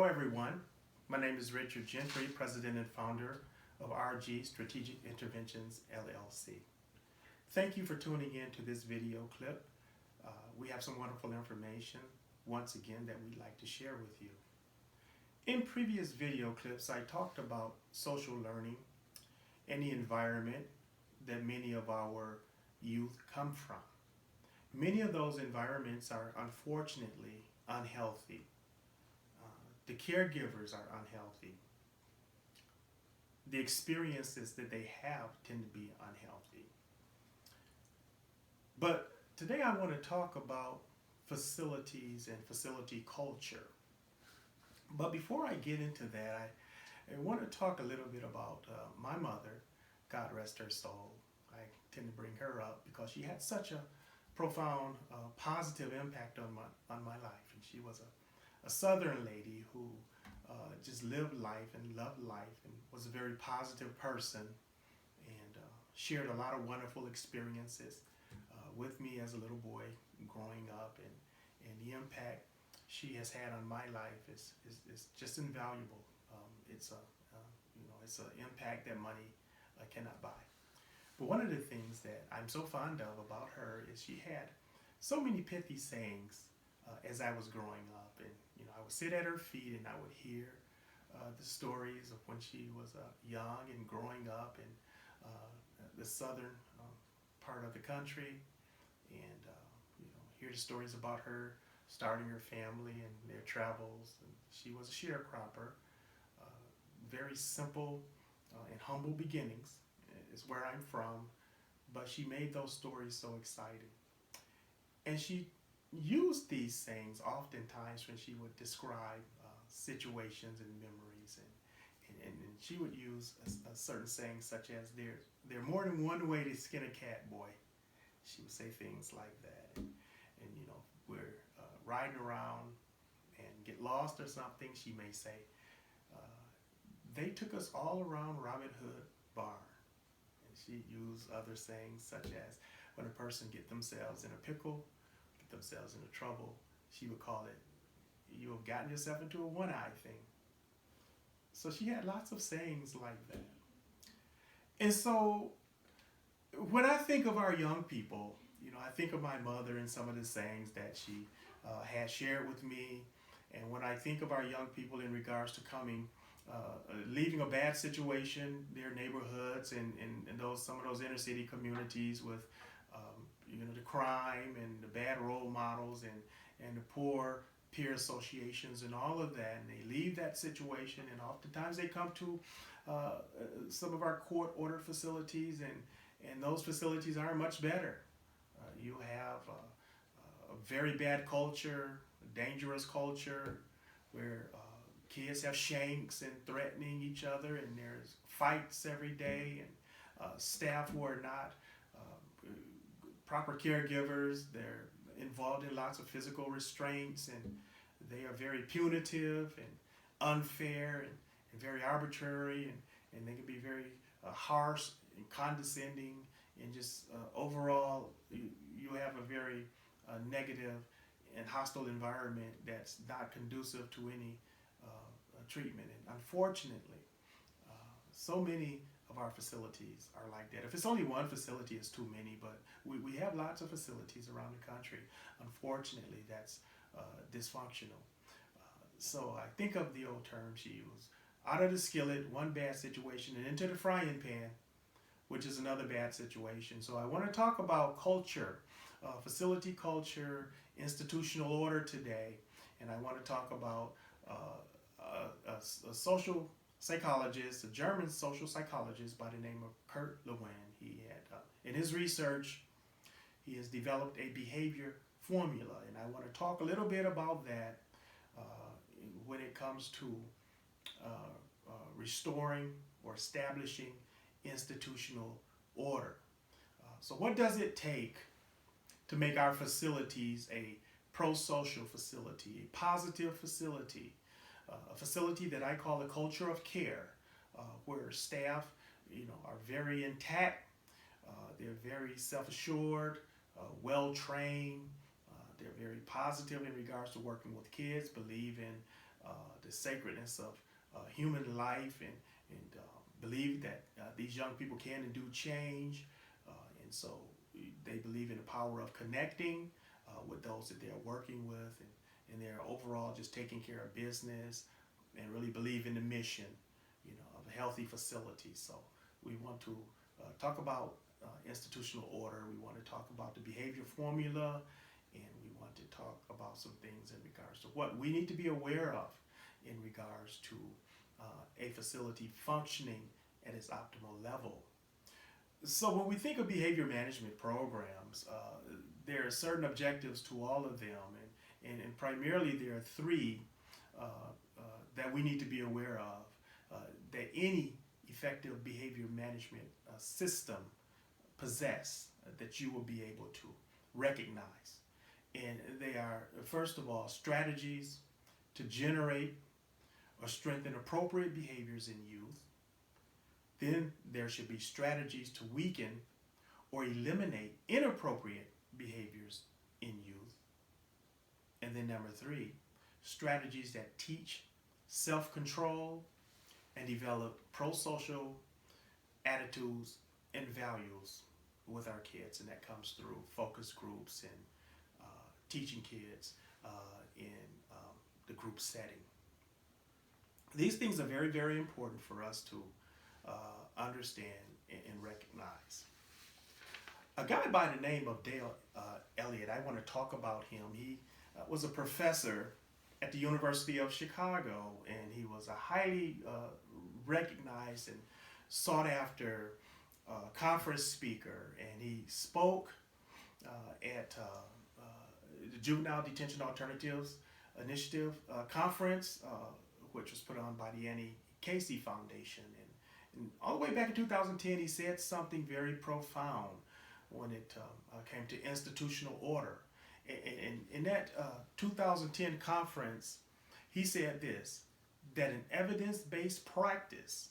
Hello, everyone. My name is Richard Gentry, President and founder of RG Strategic Interventions, LLC. Thank you for tuning in to this video clip. We have some wonderful information, once again, that we'd like to share with you. In previous video clips, I talked about social learning and the environment that many of our youth come from. Many of those environments are unfortunately unhealthy. The caregivers are unhealthy. The experiences that they have tend to be unhealthy. But today I want to talk about facilities and facility culture. But before I get into that, I want to talk a little bit about my mother, God rest her soul. I tend to bring her up because she had such a profound positive impact on my life. And she was a Southern lady who just lived life and loved life and was a very positive person and shared a lot of wonderful experiences with me as a little boy growing up, and the impact she has had on my life is just invaluable. It's an impact that money cannot buy. But one of the things that I'm so fond of about her is she had so many pithy sayings as I was growing up, and I would sit at her feet and I would hear the stories of when she was young and growing up in the southern part of the country, and hear the stories about her starting her family and their travels. And she was a sharecropper. Very simple and humble beginnings is where I'm from, but she made those stories so exciting. And she used these sayings oftentimes when she would describe situations and memories, and she would use a certain saying such as there more than one way to skin a cat, boy. She would say things like that, and we're riding around and get lost or something, she may say, they took us all around Robin Hood Barn. And she used other sayings such as when a person get themselves in a pickle, get themselves into trouble, she would call it, you have gotten yourself into a one-eye thing. So she had lots of sayings like that. And so when I think of our young people, I think of my mother and some of the sayings that she had shared with me. And when I think of our young people in regards to leaving a bad situation, their neighborhoods and some of those inner city communities with the crime and the bad role models and the poor peer associations and all of that, and they leave that situation, and oftentimes they come to some of our court-ordered facilities, and those facilities aren't much better. You have a very bad culture, a dangerous culture, where kids have shanks and threatening each other, and there's fights every day, and staff who are not proper caregivers, they're involved in lots of physical restraints, and they are very punitive and unfair and very arbitrary, and they can be very harsh and condescending, and just overall you have a very negative and hostile environment that's not conducive to any treatment. And unfortunately, so many of our facilities are like that. If it's only one facility, it's too many, but we have lots of facilities around the country. Unfortunately, that's dysfunctional. So I think of the old term she used, out of the skillet, one bad situation, and into the frying pan, which is another bad situation. So I want to talk about culture, facility culture, institutional order today, and I want to talk about a social psychologist, a German social psychologist by the name of Kurt Lewin. He had, in his research, he has developed a behavior formula, and I want to talk a little bit about that when it comes to restoring or establishing institutional order. So what does it take to make our facilities a pro-social facility, a positive facility, a facility that I call a culture of care, where staff are very intact, they're very self-assured, well-trained, they're very positive in regards to working with kids, believe in the sacredness of human life, and believe that these young people can and do change. And so they believe in the power of connecting with those that they're working with, and they're overall just taking care of business and really believe in the mission, of a healthy facility. So we want to talk about institutional order. We want to talk about the behavior formula, and we want to talk about some things in regards to what we need to be aware of in regards to a facility functioning at its optimal level. So when we think of behavior management programs, there are certain objectives to all of them, and primarily there are three that we need to be aware of, that any effective behavior management system possess, that you will be able to recognize. And they are, first of all, strategies to generate or strengthen appropriate behaviors in youth. Then there should be strategies to weaken or eliminate inappropriate behaviors in youth. And then number three, strategies that teach self-control and develop pro-social attitudes and values with our kids. And that comes through focus groups and teaching kids in the group setting. These things are very, very important for us to understand and recognize. A guy by the name of Dale Elliott, I want to talk about him. He was a professor at the University of Chicago, and he was a highly recognized and sought after conference speaker, and he spoke at the Juvenile Detention Alternatives Initiative conference, which was put on by the Annie Casey Foundation. And all the way back in 2010, he said something very profound when it came to institutional order. And in that 2010 conference, he said this, that an evidence-based practice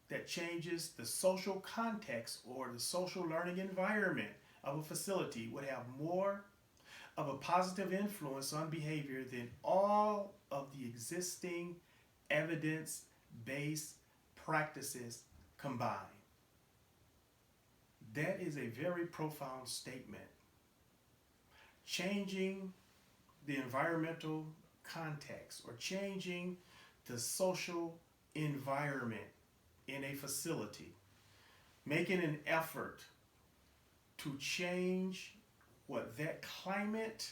that changes the social context or the social learning environment of a facility would have more of a positive influence on behavior than all of the existing evidence-based practices combined. That is a very profound statement. Changing the environmental context or changing the social environment in a facility, making an effort to change what that climate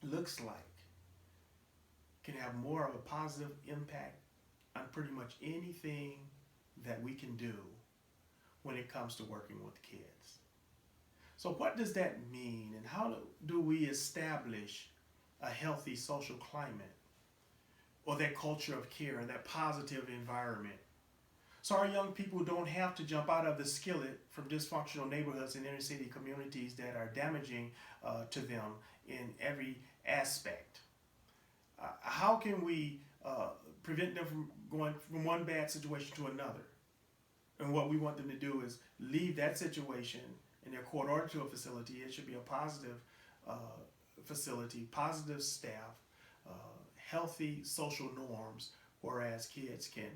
looks like, can have more of a positive impact on pretty much anything that we can do when it comes to working with kids. So what does that mean, and how do we establish a healthy social climate or that culture of care, that positive environment? So our young people don't have to jump out of the skillet from dysfunctional neighborhoods and inner city communities that are damaging to them in every aspect. How can we prevent them from going from one bad situation to another? And what we want them to do is leave that situation in their court order to a facility. It should be a positive facility, positive staff, healthy social norms, whereas kids can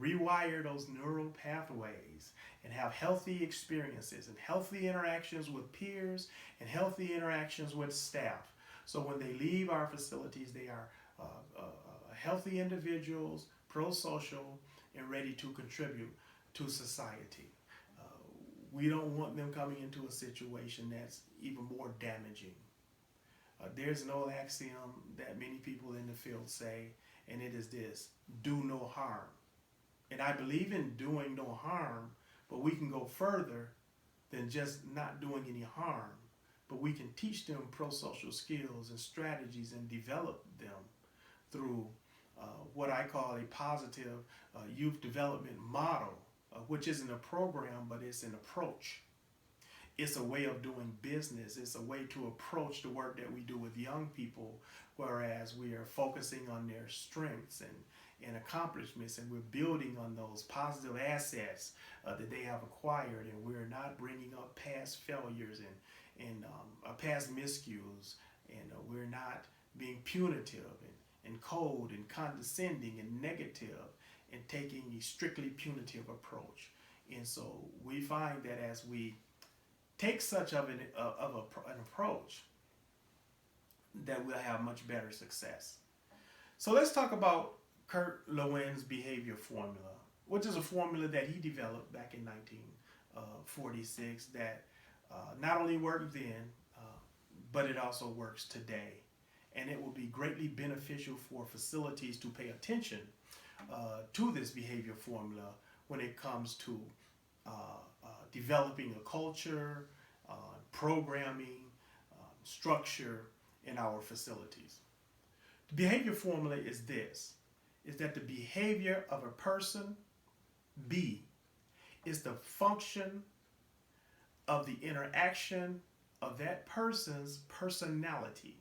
rewire those neural pathways and have healthy experiences and healthy interactions with peers and healthy interactions with staff. So when they leave our facilities, they are healthy individuals, pro-social, and ready to contribute to society. We don't want them coming into a situation that's even more damaging. There's an old axiom that many people in the field say, and it is this: do no harm. And I believe in doing no harm, but we can go further than just not doing any harm. But we can teach them pro-social skills and strategies and develop them through what I call a positive youth development model, which isn't a program, but it's an approach. It's a way of doing business. It's a way to approach the work that we do with young people, whereas we are focusing on their strengths and accomplishments, and we're building on those positive assets that they have acquired, and we're not bringing up past failures and past miscues, and we're not being punitive and cold and condescending and negative and taking a strictly punitive approach. And so we find that as we take such of an approach, that we'll have much better success. So let's talk about Kurt Lewin's behavior formula, which is a formula that he developed back in 1946 that not only worked then, but it also works today. And it will be greatly beneficial for facilities to pay attention to this behavior formula when it comes to developing a culture, programming, structure in our facilities. The behavior formula is this, is that the behavior of a person, B, is the function of the interaction of that person's personality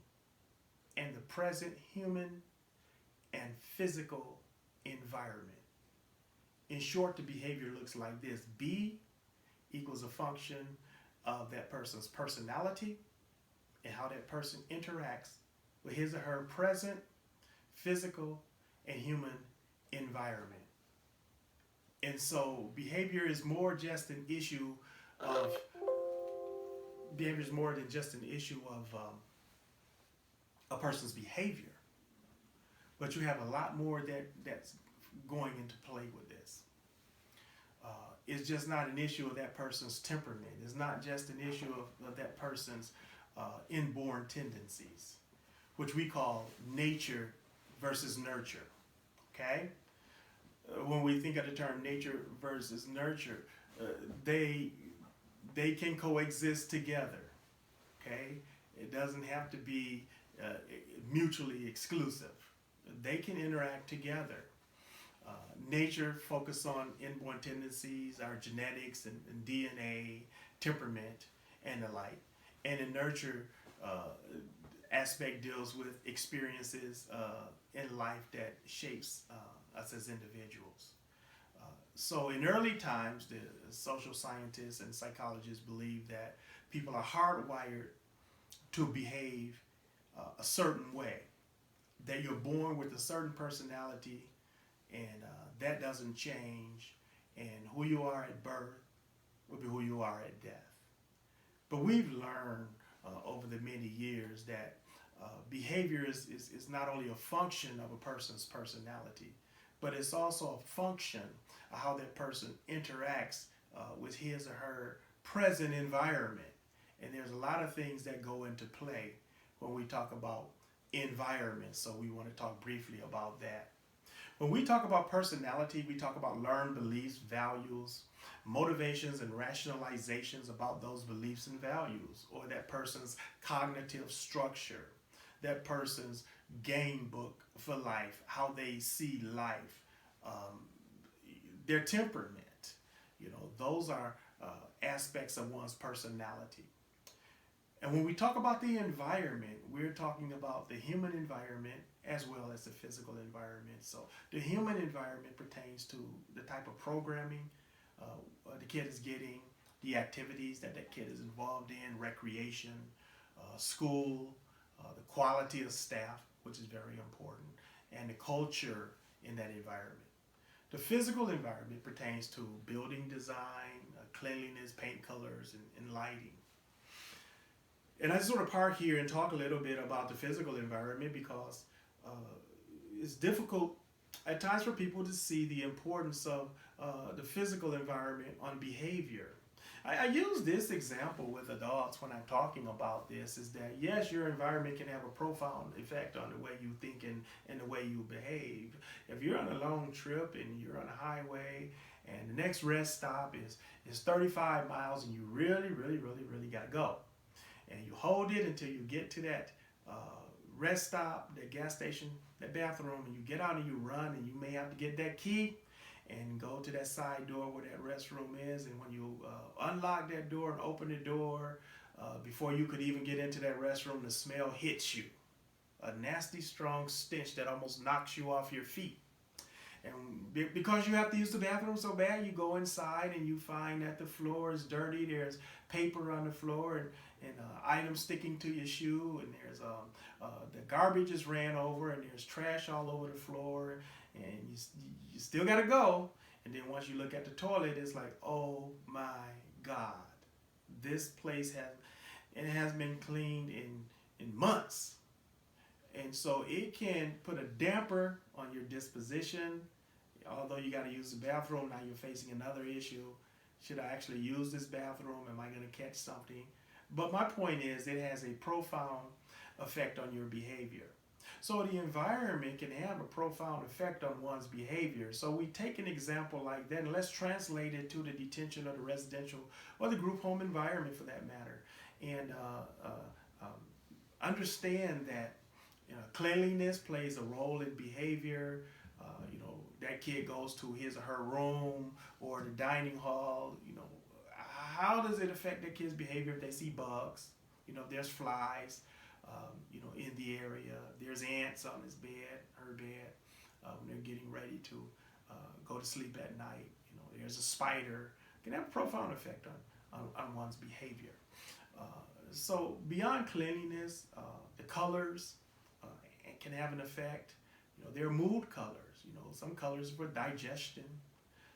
and the present human and physical environment. In short, the behavior looks like this. B equals a function of that person's personality and how that person interacts with his or her present physical and human environment. And so behavior is more than just an issue of a person's behavior, but you have a lot more that's going into play with this. It's just not an issue of that person's temperament. It's not just an issue of that person's inborn tendencies, which we call nature versus nurture. Okay? When we think of the term nature versus nurture, they can coexist together. Okay? It doesn't have to be mutually exclusive. They can interact together. Nature focus on inborn tendencies, our genetics and DNA, temperament, and the like. And the nurture aspect deals with experiences in life that shapes us as individuals. So in early times, the social scientists and psychologists believe that people are hardwired to behave a certain way, that you're born with a certain personality and that doesn't change, and who you are at birth will be who you are at death. But we've learned over the many years that behavior is not only a function of a person's personality, but it's also a function of how that person interacts with his or her present environment. And there's a lot of things that go into play when we talk about environment, so we want to talk briefly about that. When we talk about personality, we talk about learned beliefs, values, motivations, and rationalizations about those beliefs and values, or that person's cognitive structure, that person's game book for life, how they see life, their temperament. Those are aspects of one's personality. And when we talk about the environment, we're talking about the human environment as well as the physical environment. So the human environment pertains to the type of programming the kid is getting, the activities that kid is involved in, recreation, school, the quality of staff, which is very important, and the culture in that environment. The physical environment pertains to building design, cleanliness, paint colors, and lighting. And I just want to park here and talk a little bit about the physical environment because it's difficult at times for people to see the importance of the physical environment on behavior. I use this example with adults when I'm talking about this, is that yes, your environment can have a profound effect on the way you think and the way you behave. If you're on a long trip and you're on a highway and the next rest stop is 35 miles and you really got to go, and you hold it until you get to that rest stop, that gas station, that bathroom, and you get out and you run, and you may have to get that key and go to that side door where that restroom is. And when you unlock that door and open the door, before you could even get into that restroom, the smell hits you. A nasty, strong stench that almost knocks you off your feet. And because you have to use the bathroom so bad, you go inside and you find that the floor is dirty. There's paper on the floor and items sticking to your shoe, and there's the garbage is ran over, and there's trash all over the floor, and you still got to go. And then once you look at the toilet, it's like, oh my God, this place has been cleaned in months. And so it can put a damper on your disposition. Although you got to use the bathroom, now you're facing another issue. Should I actually use this bathroom? Am I going to catch something? But my point is, it has a profound effect on your behavior. So the environment can have a profound effect on one's behavior. So we take an example like that, and let's translate it to the detention or the residential or the group home environment for that matter. And understand that cleanliness plays a role in behavior. That kid goes to his or her room or the dining hall. How does it affect that kid's behavior if they see bugs? If there's flies, in the area. There's ants on his bed, her bed, when they're getting ready to go to sleep at night. There's a spider. It can have a profound effect on one's behavior. So beyond cleanliness, the colors can have an effect. There are mood colors. Some colors for digestion,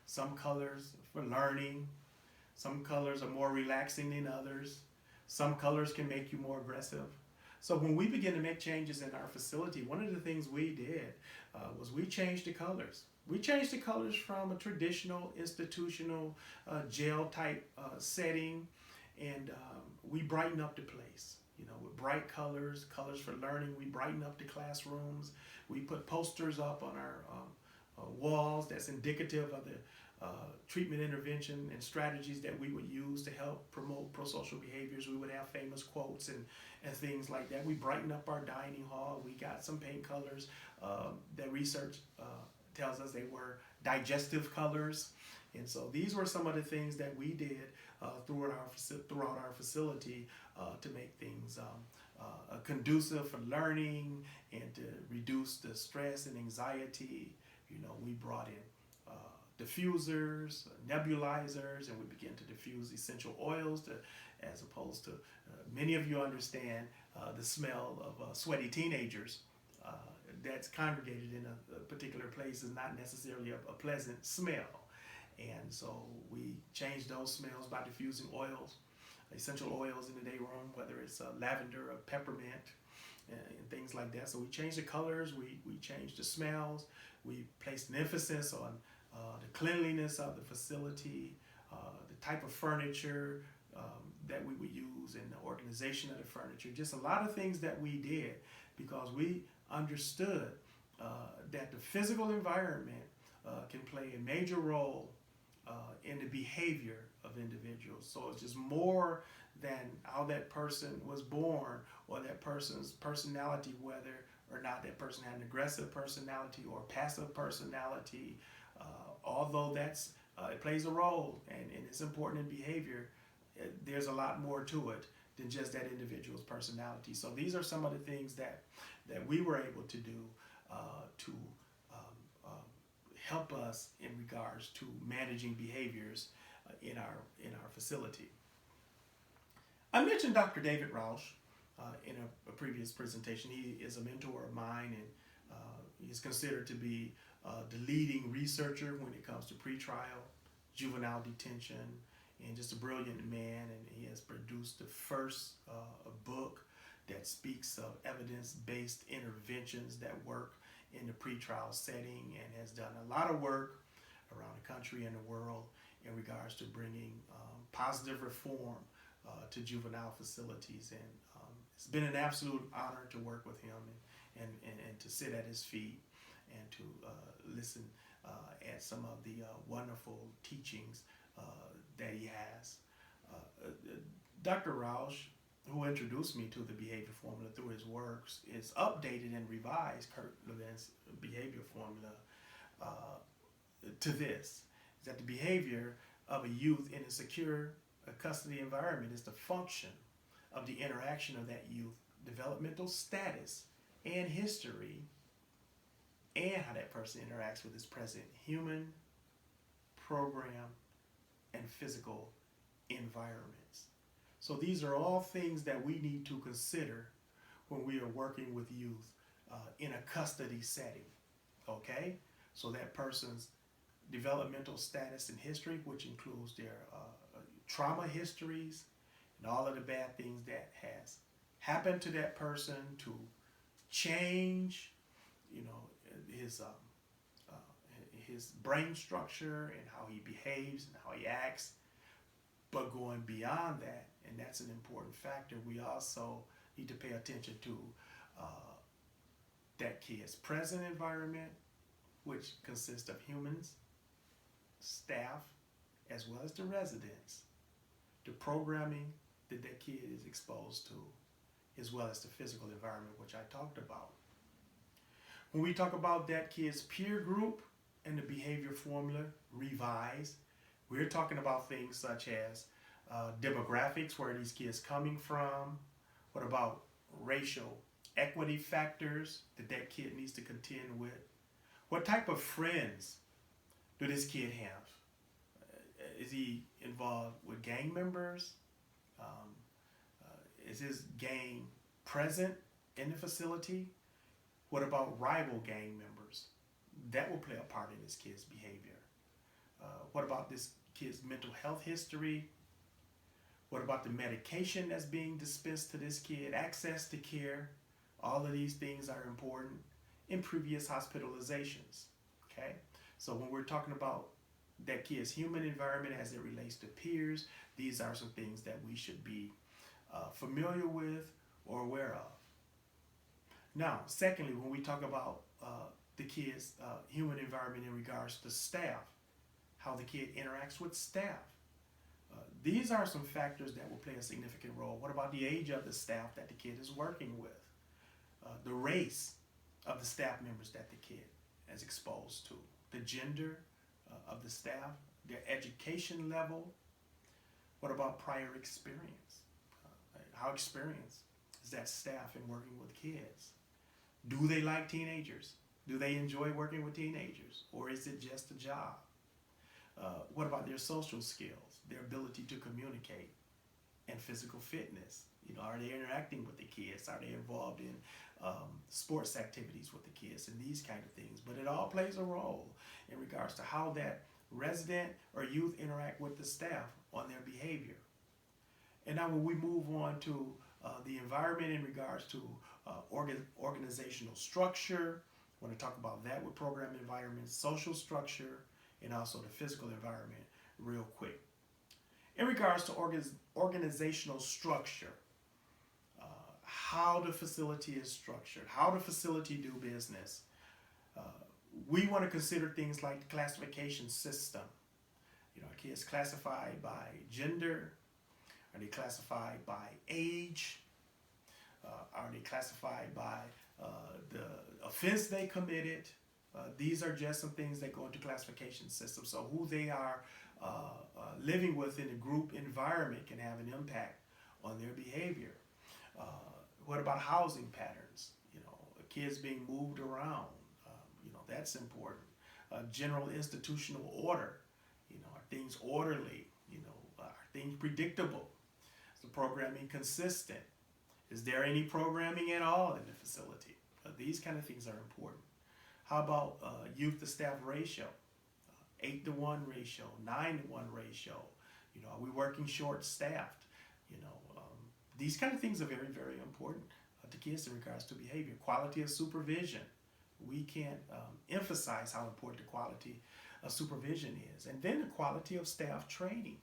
some colors for learning, some colors are more relaxing than others. Some colors can make you more aggressive. So when we begin to make changes in our facility, one of the things we did was we changed the colors. We changed the colors from a traditional institutional jail type setting, and we brighten up the place. With bright colors for learning. We brighten up the classrooms. We put posters up on our walls that's indicative of the treatment intervention and strategies that we would use to help promote prosocial behaviors. We would have famous quotes and things like that. We brighten up our dining hall. We got some paint colors that research tells us they were digestive colors. And so these were some of the things that we did throughout our facility to make things conducive for learning and to reduce the stress and anxiety. We brought in diffusers, nebulizers, and we began to diffuse essential oils as opposed to, many of you understand the smell of sweaty teenagers that's congregated in a particular place is not necessarily a pleasant smell. And so we changed those smells by diffusing oils, essential oils in the day room, whether it's lavender or peppermint and things like that. So we changed the colors, we changed the smells, we placed an emphasis on the cleanliness of the facility, the type of furniture that we would use, and the organization of the furniture. Just a lot of things that we did because we understood that the physical environment can play a major role in the behavior of individuals. So it's just more than how that person was born or that person's personality, whether or not that person had an aggressive personality or passive personality. Although it plays a role and it's important in behavior, there's a lot more to it than just that individual's personality. So these are some of the things that we were able to do to help us in regards to managing behaviors in our facility. I mentioned Dr. David Rausch in a previous presentation. He is a mentor of mine, and he's considered to be the leading researcher when it comes to pretrial, juvenile detention, and just a brilliant man. And he has produced the first book that speaks of evidence-based interventions that work in the pretrial setting, and has done a lot of work around the country and the world in regards to bringing positive reform to juvenile facilities. And it's been an absolute honor to work with him and to sit at his feet and to listen at some of the wonderful teachings that he has. Dr. Rausch, who introduced me to the behavior formula through his works, is updated and revised Kurt Lewin's behavior formula to this, is that the behavior of a youth in a secure custody environment is the function of the interaction of that youth, developmental status and history, and how that person person interacts with is present human, program, and physical environments. So these are all things that we need to consider when we are working with youth in a custody setting. Okay? So that person's developmental status and history, which includes their trauma histories and all of the bad things that has happened to that person, to change, you know, his brain structure and how he behaves and how he acts. But going beyond that, and that's an important factor, we also need to pay attention to that kid's present environment, which consists of humans, staff, as well as the residents, the programming that that kid is exposed to, as well as the physical environment, which I talked about. When we talk about that kid's peer group and the behavior formula, revise, we're talking about things such as demographics, where are these kids coming from? What about racial equity factors that that kid needs to contend with? What type of friends do this kid have? Is he involved with gang members? Is his gang present in the facility? What about rival gang members? That will play a part in this kid's behavior. What about this kid's mental health history? What about the medication that's being dispensed to this kid? Access to care. All of these things are important in previous hospitalizations. Okay? So when we're talking about that kid's human environment as it relates to peers, these are some things that we should be familiar with or aware of. Now, secondly, when we talk about the kid's human environment in regards to staff, how the kid interacts with staff, these are some factors that will play a significant role. What about the age of the staff that the kid is working with? The race of the staff members that the kid is exposed to, the gender of the staff, their education level. What about prior experience? How experienced is that staff in working with kids? Do they like teenagers? Do they enjoy working with teenagers? Or is it just a job? What about their social skills, their ability to communicate, and physical fitness? You know, are they interacting with the kids? Are they involved in sports activities with the kids and these kind of things? But it all plays a role in regards to how that resident or youth interact with the staff on their behavior. And now when we move on to the environment in regards to organizational structure, I want to talk about that with program environment, social structure, and also the physical environment real quick. In regards to organizational structure, how the facility is structured, how the facility do business, we want to consider things like the classification system. You know, are kids classified by gender? Are they classified by age? Are they classified by the offense they committed? These are just some things that go into classification system. So who they are living with in a group environment can have an impact on their behavior. What about housing patterns? You know, kids being moved around. You know, that's important. General institutional order. You know, are things orderly? You know, are things predictable? Is the programming consistent? Is there any programming at all in the facility? These kind of things are important. How about youth to staff ratio? 8-to-1 ratio, 9-to-1 ratio. You know, are we working short staffed? You know, these kind of things are very, very important to kids in regards to behavior. Quality of supervision. We can't emphasize how important the quality of supervision is. And then the quality of staff training.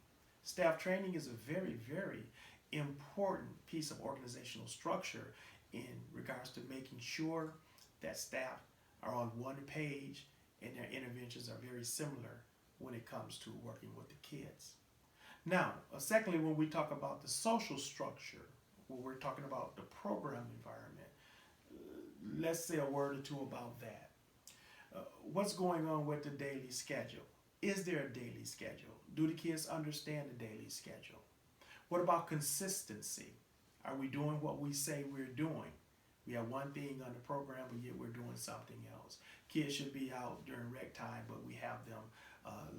Staff training is a very, very important piece of organizational structure in regards to making sure that staff are on one page and their interventions are very similar when it comes to working with the kids. Now, secondly, when we talk about the social structure, when we're talking about the program environment, let's say a word or two about that. What's going on with the daily schedule? Is there a daily schedule? Do the kids understand the daily schedule? What about consistency? Are we doing what we say we're doing? We have one thing on the program, but yet we're doing something else. kids should be out during rec time, but we have them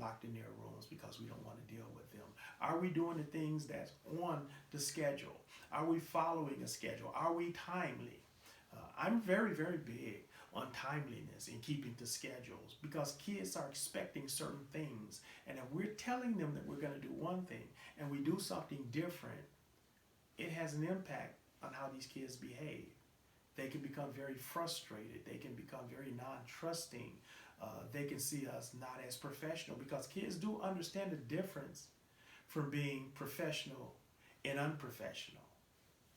locked in their rooms because we don't want to deal with them? Are we doing the things that's on the schedule? Are we following a schedule? Are we timely? I'm very, very big on timeliness and keeping to schedules because kids are expecting certain things. And if we're telling them that we're going to do one thing and we do something different, it has an impact on how these kids behave. They can become very frustrated. They can become very non-trusting. They can see us not as professional because kids do understand the difference from being professional and unprofessional.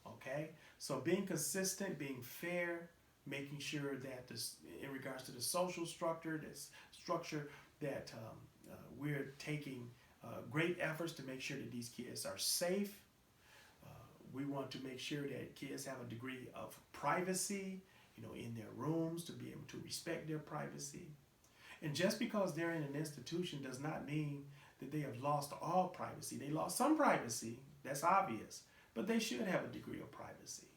Okay? So being consistent, being fair, making sure that this, in regards to the social structure, that we're taking great efforts to make sure that these kids are safe. We want to make sure that kids have a degree of privacy, in their rooms, to be able to respect their privacy. And just because they're in an institution does not mean that they have lost all privacy. They lost some privacy, that's obvious, but they should have a degree of privacy.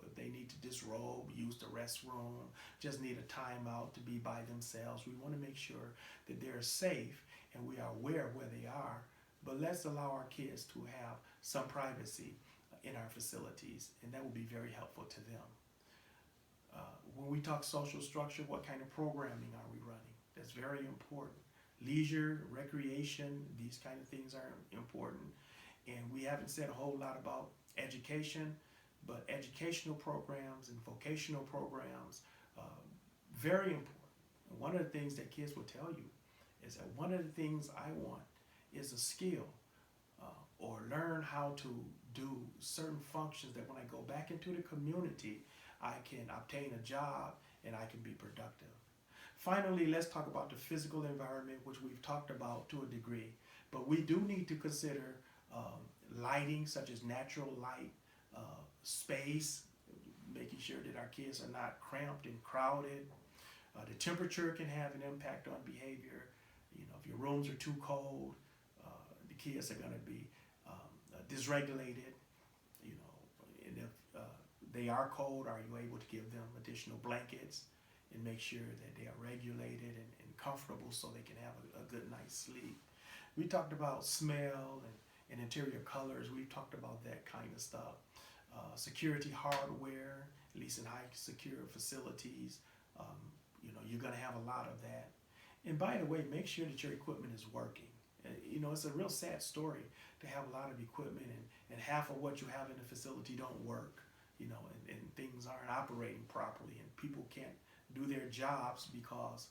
If they need to disrobe, use the restroom, just need a timeout to be by themselves, we want to make sure that they're safe and we are aware of where they are. But let's allow our kids to have some privacy in our facilities, and that will be very helpful to them. When we talk social structure, what kind of programming are we running? That's very important. Leisure, recreation, these kind of things are important. And we haven't said a whole lot about education, but educational programs and vocational programs, very important. And one of the things that kids will tell you is that one of the things I want is a skill or learn how to do certain functions that when I go back into the community, I can obtain a job and I can be productive. Finally, let's talk about the physical environment, which we've talked about to a degree, but we do need to consider lighting, such as natural light, space, making sure that our kids are not cramped and crowded. The temperature can have an impact on behavior. If your rooms are too cold, the kids are going to be dysregulated. And if they are cold, are you able to give them additional blankets and make sure that they are regulated and comfortable so they can have a good night's sleep? We talked about smell and interior colors. We've talked about that kind of stuff. Security hardware, at least in high secure facilities, you're going to have a lot of that. And by the way, make sure that your equipment is working. It's a real sad story to have a lot of equipment and half of what you have in the facility don't work, and things aren't operating properly and people can't do their jobs because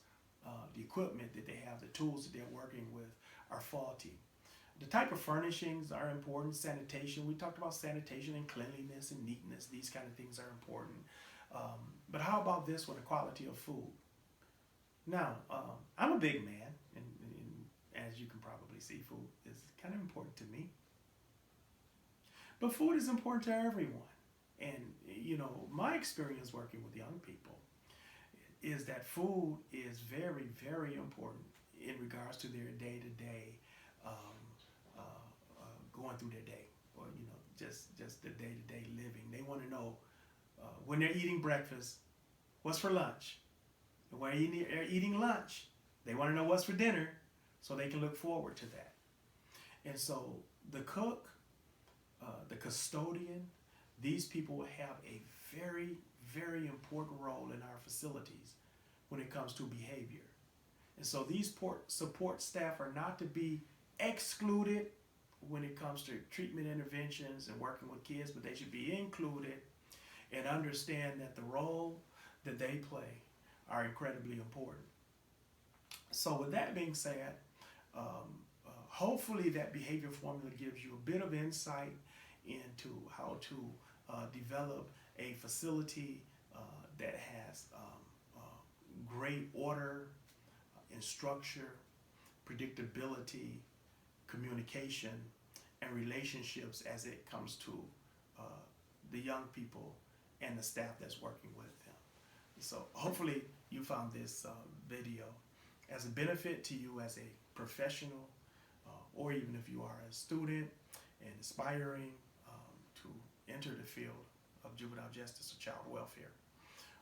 the equipment that they have, the tools that they're working with are faulty. The type of furnishings are important. Sanitation, we talked about sanitation and cleanliness and neatness. These kind of things are important. But how about this one, the quality of food? Now, I'm a big man, and as you can probably see, food is kind of important to me. But food is important to everyone. And, my experience working with young people is that food is very, very important in regards to their day-to-day going through their day, or just the day-to-day living. They want to know when they're eating breakfast, what's for lunch, and when they're eating lunch, they want to know what's for dinner, so they can look forward to that. And so the cook, the custodian, these people have a very, very important role in our facilities when it comes to behavior. And so these support staff are not to be excluded when it comes to treatment interventions and working with kids, but they should be included and understand that the role that they play are incredibly important. So with that being said, hopefully that behavior formula gives you a bit of insight into how to develop a facility that has great order and structure, predictability, communication, and relationships as it comes to the young people and the staff that's working with them. So hopefully you found this video as a benefit to you as a professional, or even if you are a student and aspiring to enter the field of juvenile justice or child welfare,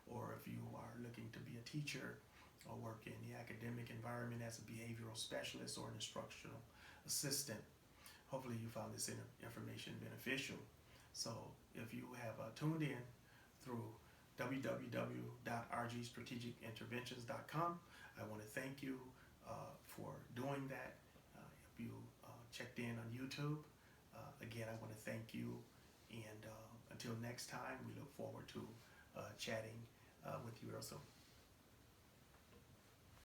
or if you are looking to be a teacher or work in the academic environment as a behavioral specialist or an instructional assistant. Hopefully you found this information beneficial. So if you have tuned in through www.rgstrategicinterventions.com, I want to thank you for doing that. If you checked in on YouTube, again, I want to thank you. And until next time, we look forward to chatting with you real soon.